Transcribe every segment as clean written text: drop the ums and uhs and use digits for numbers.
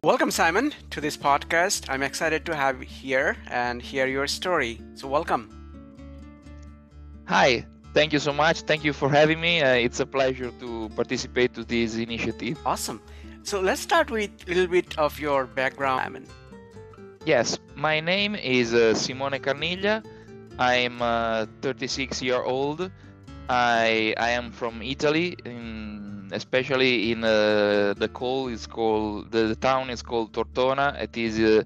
Welcome, Simon, to this podcast. I'm excited to have you here and hear your story. So, welcome. Hi, thank you so much. Thank you for having me. It's a pleasure to participate to this initiative. Awesome. So, let's start with a little bit of your background, Simon. Yes, my name is Simone Carniglia. I'm 36-year-old. I am from Italy, especially in the town is called Tortona. It is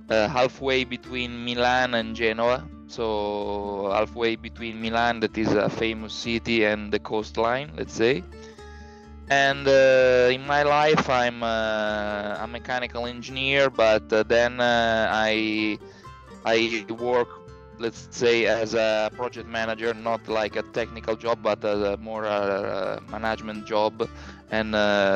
halfway between Milan and Genoa. So halfway between Milan, that is a famous city, and the coastline, let's say. And in my life, I'm a mechanical engineer, but then I work, let's say, as a project manager, not like a technical job, but a more management job, and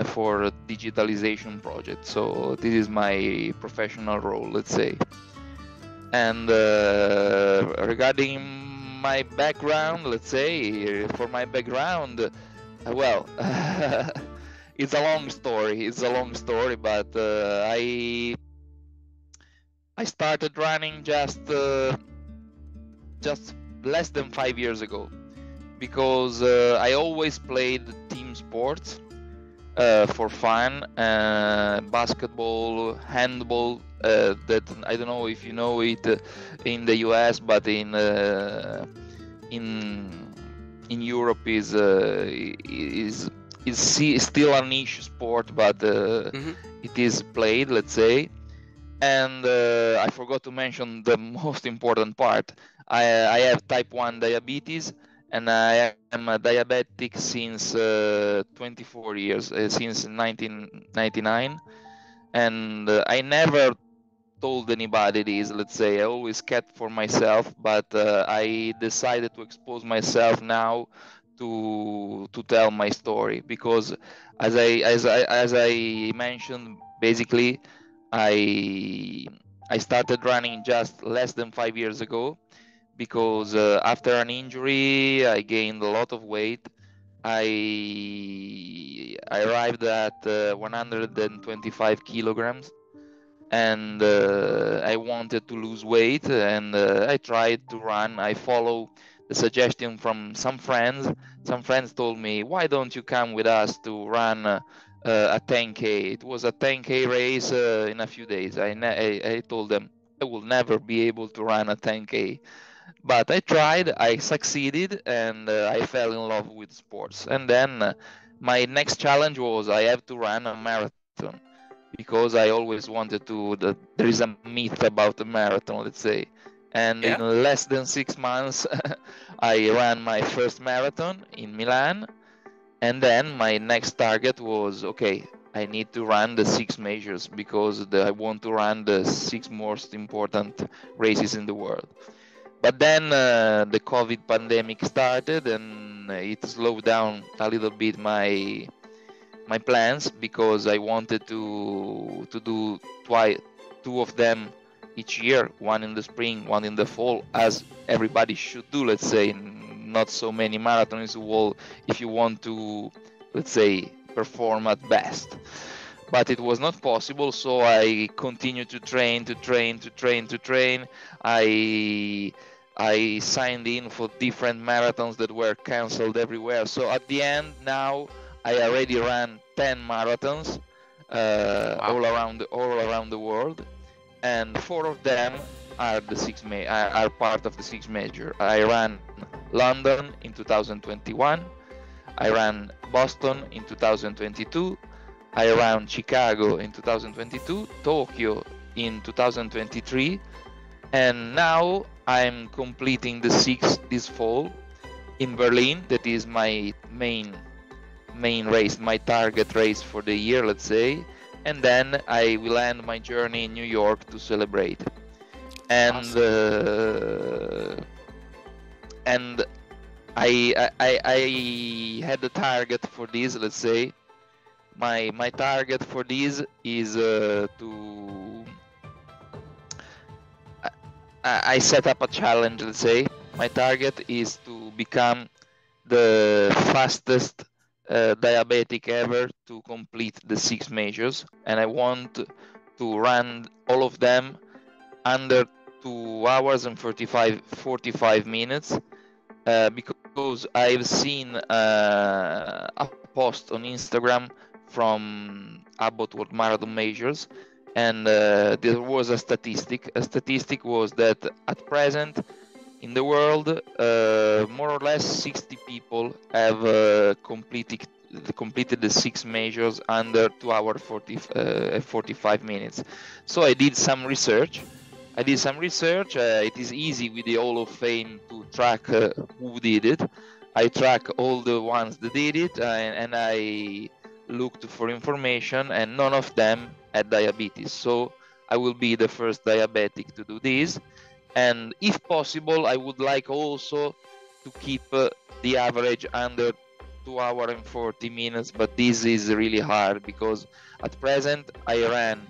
for digitalization projects. So this is my professional role, let's say. And regarding my background, let's say, for my background, well, it's a long story. But I started running just less than 5 years ago, because I always played team sports for fun, basketball, handball. That I don't know if you know it in the US, but in Europe is still a niche sport, but it is played, let's say. And I forgot to mention the most important part. I have type 1 diabetes, and I am a diabetic since 24 years, since 1999. And I never told anybody this, let's say. I always kept for myself, but I decided to expose myself now to tell my story, because as I mentioned, basically I started running just less than 5 years ago, because after an injury I gained a lot of weight. I arrived at 125 kilograms, and I wanted to lose weight, and I tried to run. I follow the suggestion from some friends. Some friends told me, why don't you come with us to run a 10K? It was a 10K race in a few days. I told them I will never be able to run a 10K. But I tried, I succeeded, and I fell in love with sports. And then my next challenge was I have to run a marathon, because I always wanted to. There is a myth about the marathon, let's say. And in less than 6 months, I ran my first marathon in Milan. And then my next target was, okay, I need to run the 6 majors, because I want to run the 6 most important races in the world. But then the COVID pandemic started, and it slowed down a little bit my plans, because I wanted to do 2 of them each year, one in the spring, one in the fall, as everybody should do, let's say. Not so many marathons if you want to, let's say, perform at best. But it was not possible, so I continued to train. I signed in for different marathons that were canceled everywhere. So at the end, now I already ran 10 marathons all around the world, and 4 of them are are part of the 6 major. I ran London in 2021. I ran Boston in 2022. I ran Chicago in 2022, Tokyo in 2023, and now I'm completing the 6 this fall in Berlin. That is my main race, my target race for the year, let's say. And then I will end my journey in New York to celebrate. And awesome. And I had a target for this, let's say. My target for this is I set up a challenge, let's say. My target is to become the fastest diabetic ever to complete the 6 majors, and I want to run all of them under 2 hours and 45 minutes, because I've seen a post on Instagram from Abbott World Marathon Majors, and there was a statistic. A statistic was that at present in the world, more or less 60 people have completed the 6 measures under 2 hours 45 minutes. So I did some research. It is easy with the Hall of Fame to track who did it. I track all the ones that did it, and I looked for information, and none of them had diabetes. So I will be the first diabetic to do this. And if possible, I would like also to keep the average under 2 hours and 40 minutes, but this is really hard because at present I ran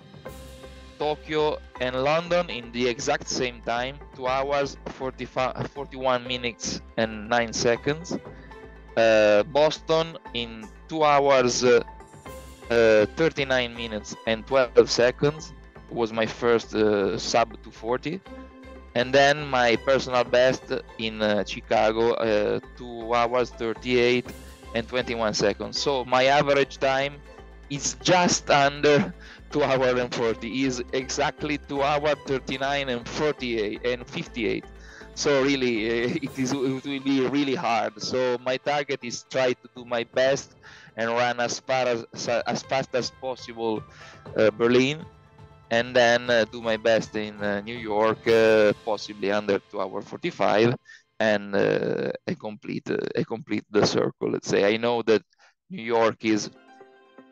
Tokyo and London in the exact same time, 2 hours 41 minutes and 9 seconds. Boston in 2 hours 39 minutes and 12 seconds was my first sub 240. And then my personal best in Chicago, 2 hours 38 and 21 seconds. So my average time is just under 2 hours and 40. Is exactly 2 hours 39 and 48 and 58. So really, it will be really hard. So my target is try to do my best and run as fast as possible Berlin, and then do my best in New York, possibly under 2 hours 45, and I complete the circle. Let's say I know that New York is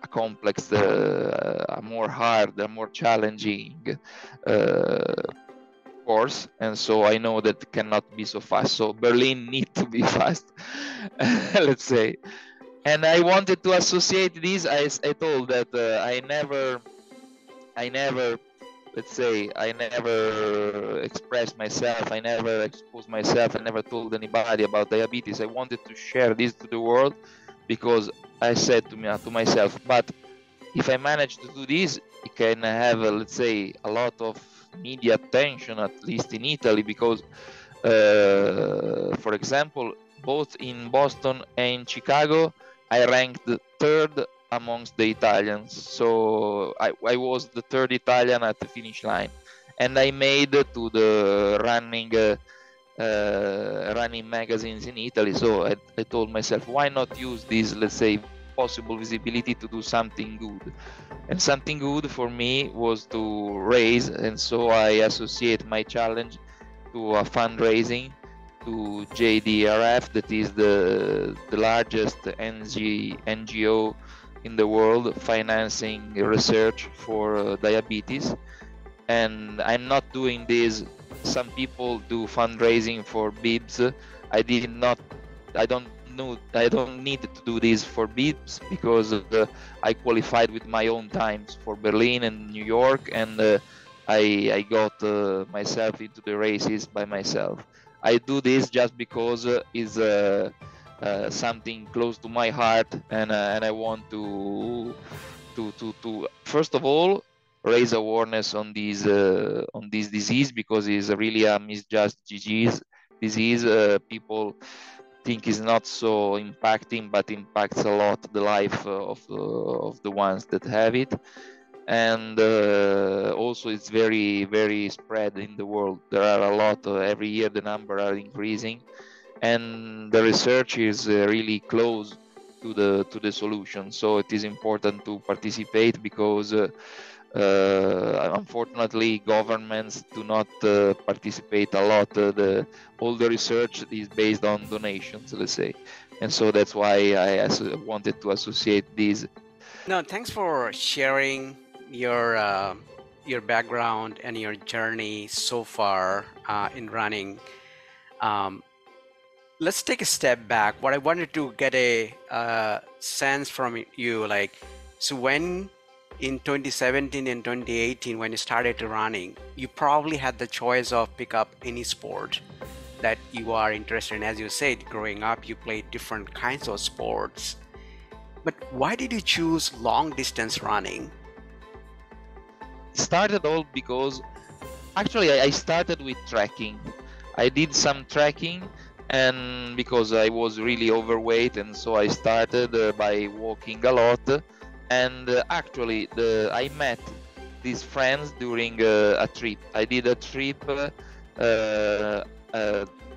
a complex, a more hard, a more challenging course, and so I know that cannot be so fast. So Berlin need to be fast, let's say. And I wanted to associate this. I told that I never, let's say, I never expressed myself. I never exposed myself. I never told anybody about diabetes. I wanted to share this to the world because I said to myself, but if I manage to do this, it can have, let's say, a lot of media attention, at least in Italy, because, for example, both in Boston and Chicago, I ranked third amongst the Italians. So I was the third Italian at the finish line, and I made to the running magazines in Italy. So I told myself, why not use this, let's say, possible visibility to do something good? And something good for me was to raise, and so I associate my challenge to a fundraising to JDRF, that is the largest NGO in the world financing research for diabetes. And I'm not doing this. Some people do fundraising for bibs. I don't need to do this for bibs because I qualified with my own times for Berlin and New York, and I got myself into the races by myself. I do this just because it's something close to my heart, and I want to first of all raise awareness on this disease, because it's really a misjudged disease. People think is not so impacting, but impacts a lot the life of the ones that have it. And also it's very, very spread in the world. There are a lot every year. The number are increasing, and the research is really close to the solution. So it is important to participate, because unfortunately governments do not participate a lot. All the research is based on donations, let's say, and so that's why I wanted to associate these. No, thanks for sharing your background and your journey so far in running. Let's take a step back. What I wanted to get a sense from you, like, so when in 2017 and 2018, when you started running, you probably had the choice of pick up any sport that you are interested in. As you said, growing up, you played different kinds of sports. But why did you choose long distance running? started all because actually I started with trekking. I did some trekking, and because I was really overweight, and so I started by walking a lot. And actually, I met these friends during a trip. I did a trip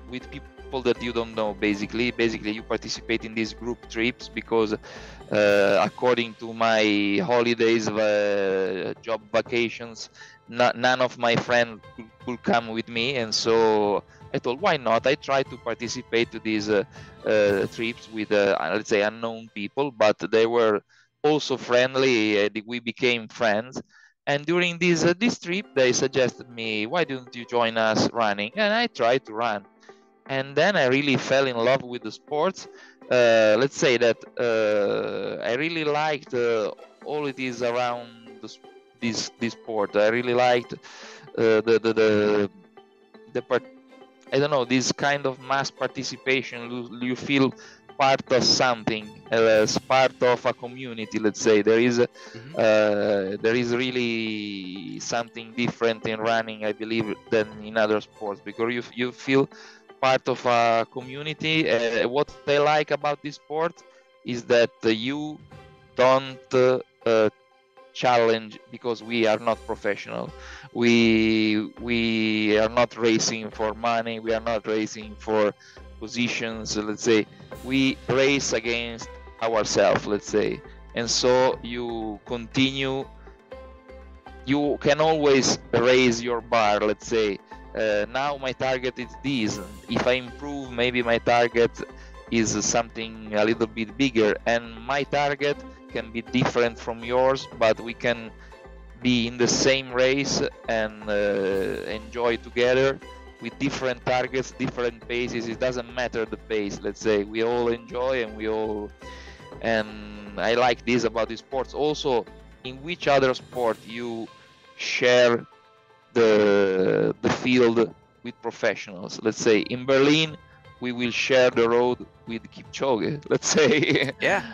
with people that you don't know. Basically, you participate in these group trips because, according to my holidays, job vacations, none of my friends could come with me, and so I thought, why not? I tried to participate to these trips with, let's say, unknown people, but they were also friendly. We became friends. And during this trip, they suggested me, why don't you join us running? And I tried to run. And then I really fell in love with the sports. Let's say that I really liked all it is around this sport. I really liked the part. I don't know, this kind of mass participation. You feel part of something, as part of a community. Let's say there is really something different in running, I believe, than in other sports, because you feel part of a community. What I like about this sport is that you don't challenge, because we are not professional. We are not racing for money. We are not racing for positions. Let's say we race against ourselves. Let's say, and so you continue. You can always raise your bar. Let's say, now my target is this. If I improve, maybe my target is something a little bit bigger, and my target can be different from yours, but we can be in the same race and enjoy together with different targets, different paces. It doesn't matter the pace. Let's say we all enjoy, and I like this about the sports. Also, in which other sport you share the field with professionals? Let's say in Berlin, we will share the road with Kipchoge, let's say. Yeah.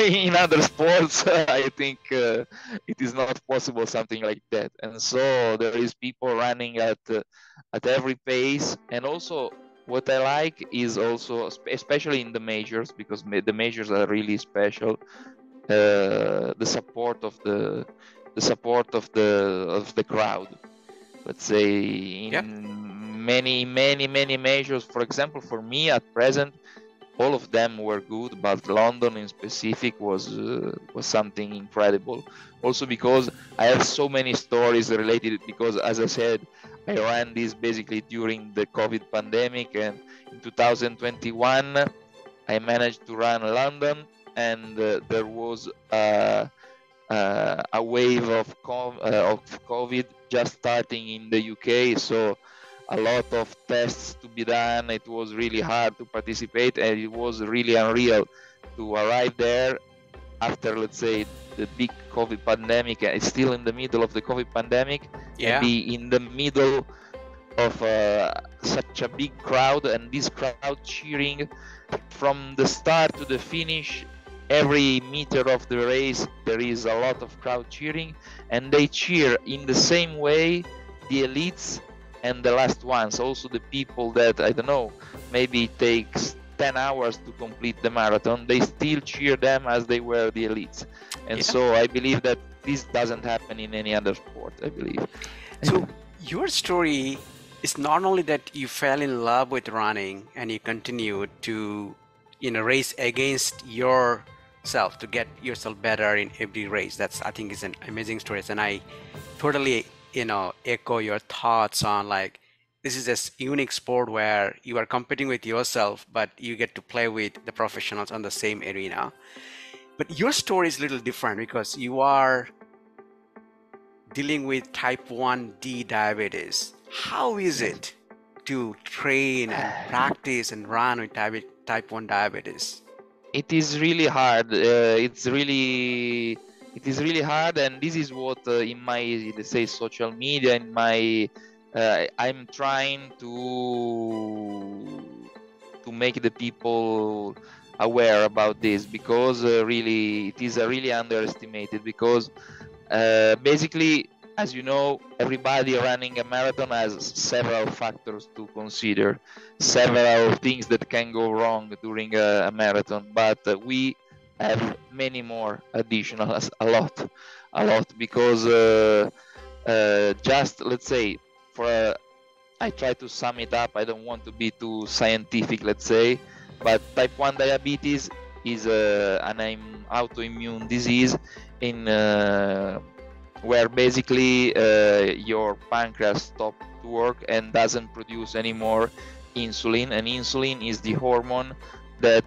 In other sports, I think it is not possible, something like that. And so there is people running at every pace. And also what I like is also, especially in the majors, because the majors are really special, the support of the crowd. Let's say in many measures. For example, for me at present, all of them were good, but London in specific was something incredible. Also because I have so many stories related, because as I said, I ran this basically during the COVID pandemic, and in 2021 I managed to run London, and there was a wave of COVID just starting in the UK, so a lot of tests to be done. It was really hard to participate, and it was really unreal to arrive there after, let's say, the big COVID pandemic. It's still in the middle of the COVID pandemic, and be in the middle of such a big crowd, and this crowd cheering from the start to the finish. Every meter of the race, there is a lot of crowd cheering, and they cheer in the same way the elites and the last ones. Also the people that, I don't know, maybe it takes 10 hours to complete the marathon, they still cheer them as they were the elites. And so I believe that this doesn't happen in any other sport, I believe. So your story is not only that you fell in love with running and you continued to race against yourself to get yourself better in every race. That's, I think, is an amazing story, and I totally echo your thoughts on, like, this is this unique sport where you are competing with yourself, but you get to play with the professionals on the same arena. But your story is a little different because you are dealing with type 1D diabetes. How is it to train and practice and run with type 1 diabetes? It is really hard. It is really hard, and this is what in my, let's say, social media, in my I'm trying to make the people aware about this, because really it is really underestimated, because basically as you know, everybody running a marathon has several factors to consider, several things that can go wrong during a marathon, but we have many more additional, a lot, because just, let's say, I try to sum it up. I don't want to be too scientific, let's say, but type 1 diabetes is an autoimmune disease in where basically your pancreas stops to work and doesn't produce any more insulin, and insulin is the hormone that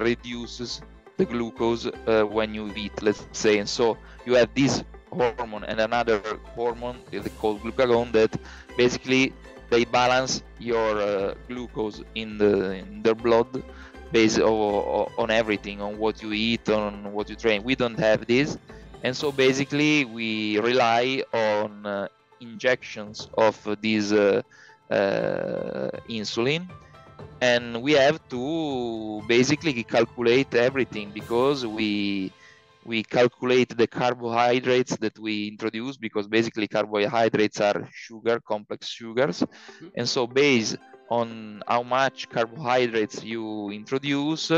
reduces the glucose when you eat, let's say. And so you have this hormone and another hormone called glucagon that basically they balance your glucose in the blood based on everything, on what you eat, on what you train. We don't have this, and so basically we rely on injections of this insulin, and we have to basically calculate everything, because we calculate the carbohydrates that we introduce, because basically carbohydrates are complex sugars. And so based on how much carbohydrates you introduce,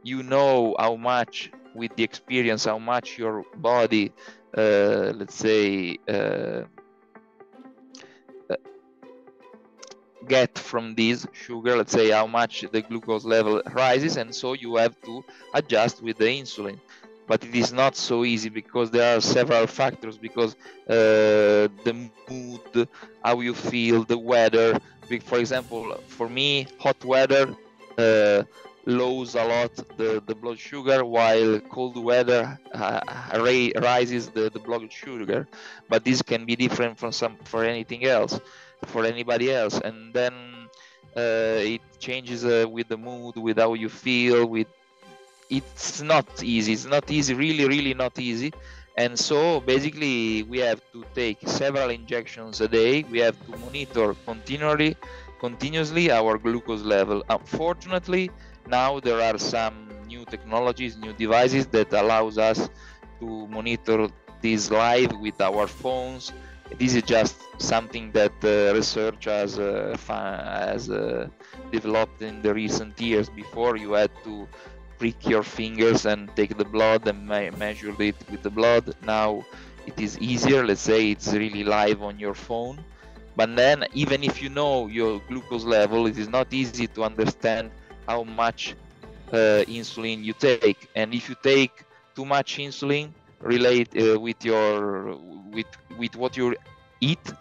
you know how much, with the experience, how much your body, let's say, get from this sugar, let's say how much the glucose level rises, and so you have to adjust with the insulin. But it is not so easy, because there are several factors, because the mood, how you feel, the weather. For example, for me, hot weather lowers a lot the blood sugar, while cold weather rises the blood sugar. But this can be different for anything else, for anybody else. And then it changes with the mood, with how you feel, with it's not easy. It's not easy, really not easy. And so basically we have to take several injections a day. We have to monitor continuously our glucose level. Unfortunately, now there are some new technologies, new devices that allows us to monitor this live with our phones. This is just something that research has developed in the recent years. Before, you had to prick your fingers and take the blood and measure it with the blood. Now it is easier. Let's say it's really live on your phone. But then, even if you know your glucose level, it is not easy to understand how much insulin you take. And if you take too much insulin with what you eat,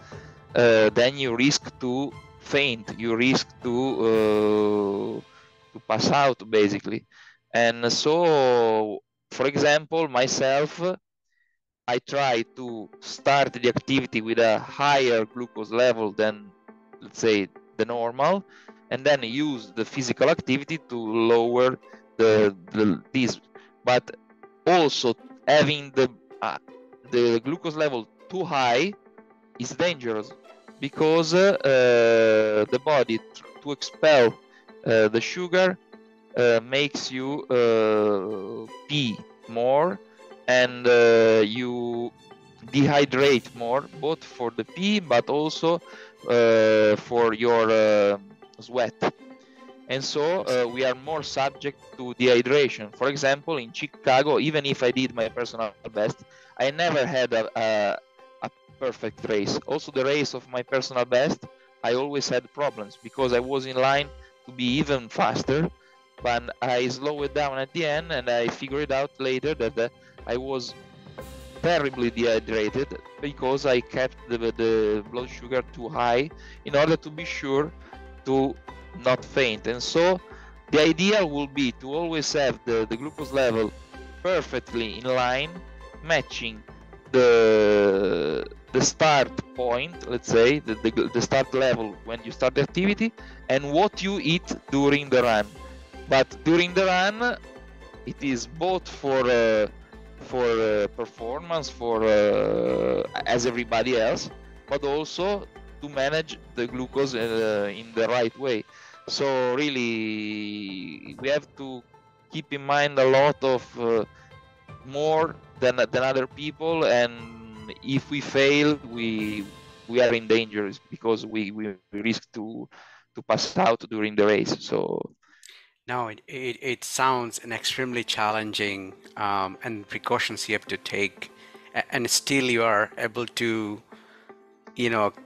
then you risk to faint. You risk to pass out, basically. And so, for example, myself, I try to start the activity with a higher glucose level than, let's say, the normal, and then use the physical activity to lower this. But also having the glucose level too high is dangerous, because the body, to expel the sugar, makes you pee more, and you dehydrate more, both for the pee but also for your sweat. And so we are more subject to dehydration. For example, in Chicago, even if I did my personal best, I never had a perfect race. Also, the race of my personal best, I always had problems, because I was in line to be even faster, but I slowed it down at the end, and I figured out later that I was terribly dehydrated, because I kept the blood sugar too high in order to be sure to not faint. And so the idea will be to always have the glucose level perfectly in line, matching the start point, let's say, the start level when you start the activity, and what you eat during the run. But during the run, it is both for performance, as everybody else, but also to manage the glucose in the right way. So really, we have to keep in mind a lot of more than other people, and If we fail, we are in danger because we risk to pass out during the race. So No, it sounds an extremely challenging and precautions you have to take, and still you are able to,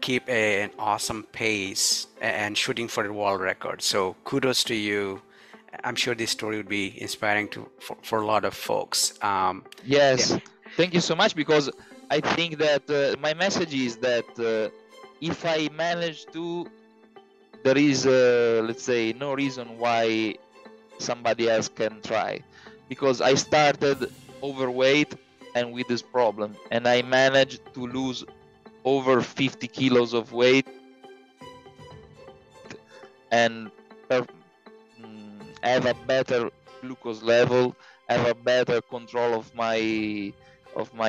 keep an awesome pace and shooting for the world record. So kudos to you. I'm sure this story would be inspiring for a lot of folks. Yeah. yes, thank you so much, because I think that my message is that if I manage to, there is let's say no reason why somebody else can try, because I started overweight and with this problem, and I managed to lose over 50 kilos of weight and have a better glucose level, have a better control of my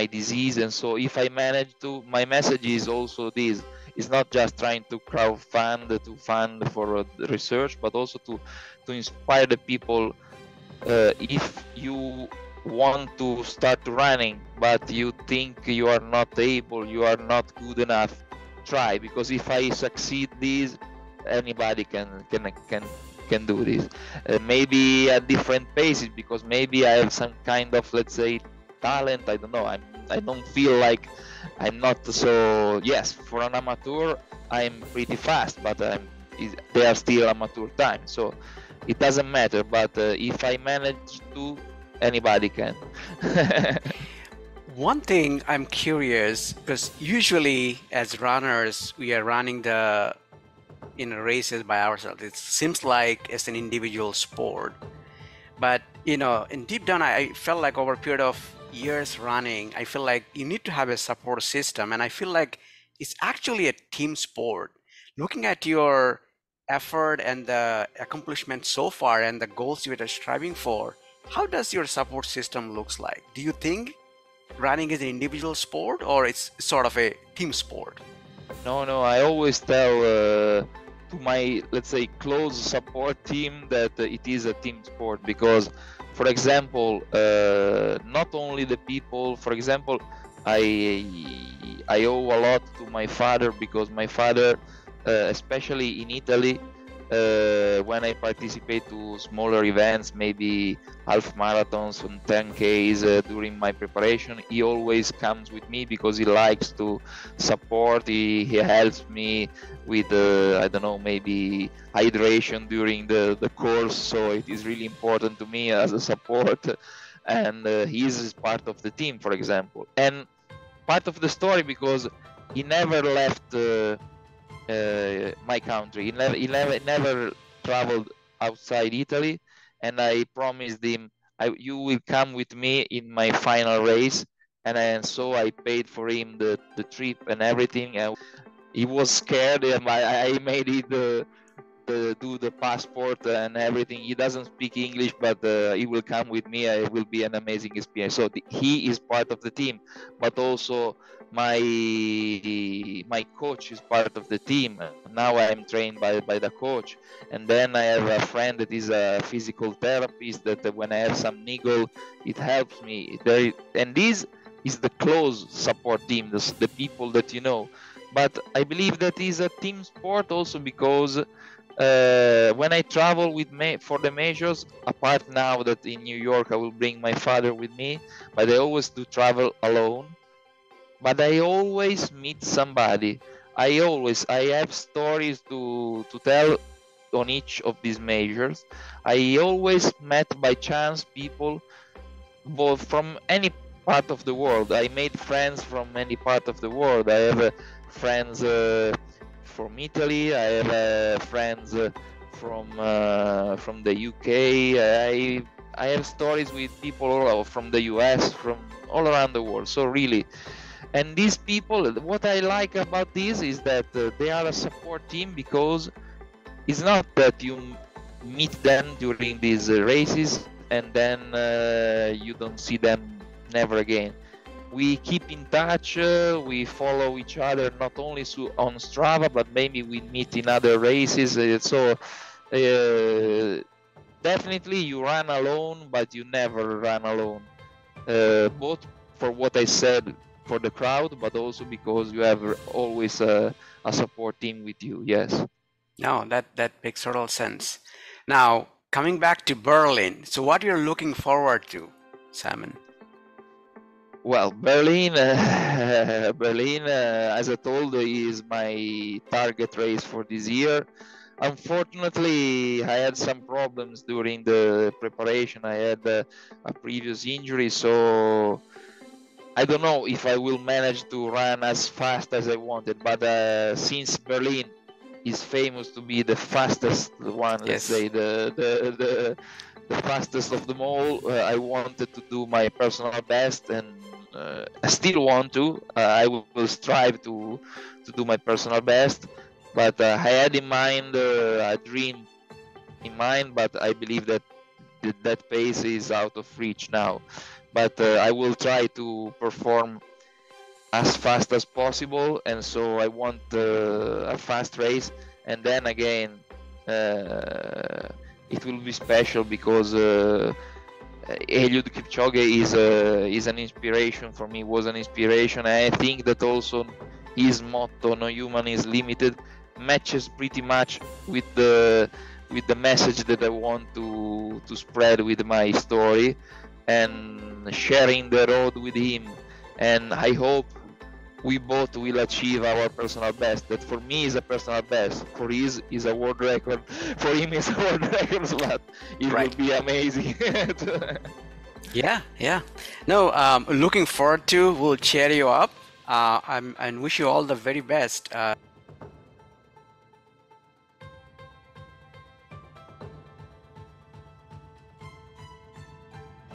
disease. And so if I manage to, my message is also this: it's not just trying to crowdfund to fund for research, but also to inspire the people. If you want to start running but you think you are not able, you are not good enough, try, because if I succeed this, anybody can do this. Maybe at different paces, because maybe I have some kind of, let's say, talent. I don't know. I don't feel like I'm not so. Yes, for an amateur, I'm pretty fast, but they are still amateur time. So it doesn't matter. But if I manage to, anybody can. One thing I'm curious, because usually as runners, we are running the races by ourselves. It seems like it's an individual sport, but in deep down, I felt like over a period of years running, I feel like you need to have a support system, and I feel like it's actually a team sport. Looking at your effort and the accomplishment so far and the goals you are striving for, how does your support system looks like? Do you think running is an individual sport or it's sort of a team sport? No, I always tell to my, let's say, close support team that it is a team sport, because, for example, not only the people, for example, I owe a lot to my father, because my father, especially in Italy, when I participate to smaller events, maybe half marathons and 10Ks during my preparation, he always comes with me because he likes to support. He helps me with, I don't know, maybe hydration during the course. So it is really important to me as a support. And he is part of the team, for example. And part of the story, because he never left my country. He never traveled outside Italy, and I promised him, you will come with me in my final race. And so I paid for him the trip and everything. And he was scared, and I made it do the passport and everything. He doesn't speak English, but he will come with me. It will be an amazing experience. So he is part of the team, but also my coach is part of the team. Now I am trained by the coach, and then I have a friend that is a physical therapist that when I have some niggle, it helps me. And this is the close support team, the people that you know. But I believe that is a team sport also because when I travel for the majors, apart now that in New York I will bring my father with me, but I always do travel alone. But I always meet somebody. I have stories to tell on each of these majors. I always met by chance people both from any part of the world. I made friends from any part of the world. I have friends from Italy. I have friends from the UK. I have stories with people from the US, from all around the world. So really, and these people, what I like about this is that they are a support team, because it's not that you meet them during these races and then you don't see them never again. We keep in touch, we follow each other not only on Strava, but maybe we meet in other races. So definitely you run alone, but you never run alone. Both for what I said, for the crowd, but also because you have always a support team with you. Yes. No, that makes total sense. Now, coming back to Berlin, so what you're looking forward to, Simon? Well, Berlin, Berlin, as I told you, is my target race for this year. Unfortunately, I had some problems during the preparation. I had a previous injury, so I don't know if I will manage to run as fast as I wanted. But since Berlin is famous to be the fastest one, let's say the fastest of them all, I wanted to do my personal best, and I still want to. I will strive to do my personal best, but I had in mind a dream in mind, but I believe that that pace is out of reach now. But I will try to perform as fast as possible, and so I want a fast race. And then again, it will be special because Eliud Kipchoge is an inspiration for me. Was an inspiration. I think that also his motto, "No human is limited," matches pretty much with the message that I want to spread with my story, and sharing the road with him. And I hope we both will achieve our personal best. That for me is a personal best. For his is a world record. For him is a world record, but it will be amazing. Yeah. No, looking forward to. We'll cheer you up. And wish you all the very best.